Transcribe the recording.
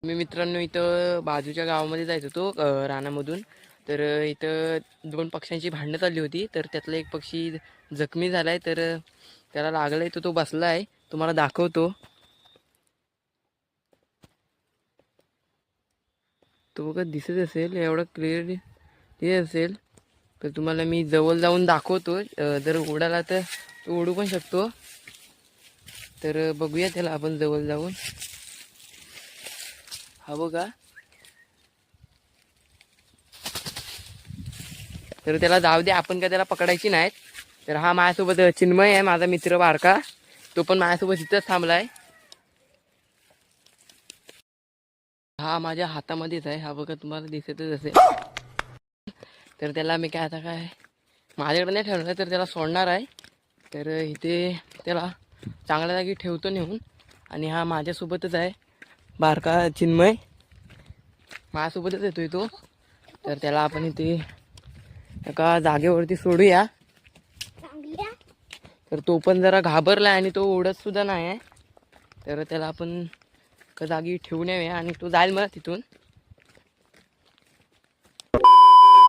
मी मित्रांनो इथं बाजूच्या गावामध्ये जायचो होतो रानामधून. तर इथं 2 पक्ष्यांची भांडणं चालली होती. तर त्यातला एक पक्षी जखमी झालाय. तर त्याला लागलंय तर तो बसला आहे. तुम्हाला दाखवतो. तो बघा दिसत असेल एवढं क्लिअरली दिसत असेल तर तुम्हाला मी जवळ जाऊन दाखवतो. जर उडाला तर तो उडू पण शकतो. तर बघूया त्याला आपण जवळ जाऊन. हा बघा. तर त्याला जाऊ दे, आपण काय त्याला पकडायची नाहीत. तर हा माझ्यासोबत चिन्मय आहे, माझा मित्र बारका. तो पण माझ्यासोबत इथंच थांबलाय. हा माझ्या हातामध्येच आहे. हा बघा तुम्हाला दिसतच असेल. तर त्याला मी काय आता काय माझ्याकडे नाही ठेवणार तर त्याला सोडणार आहे. तर इथे त्याला चांगल्या जागी ठेवतो नेऊन. आणि हा माझ्यासोबतच आहे बारका चिन्मय, माझ्यासोबतच येतोय तो. तर त्याला आपण इथे एका जागेवरती सोडूया. तर तो पण जरा घाबरलाय आणि तो उडत सुद्धा नाही आहे. तर त्याला आपण एका जागी ठेवून येऊया आणि तो जाईल मला तिथून.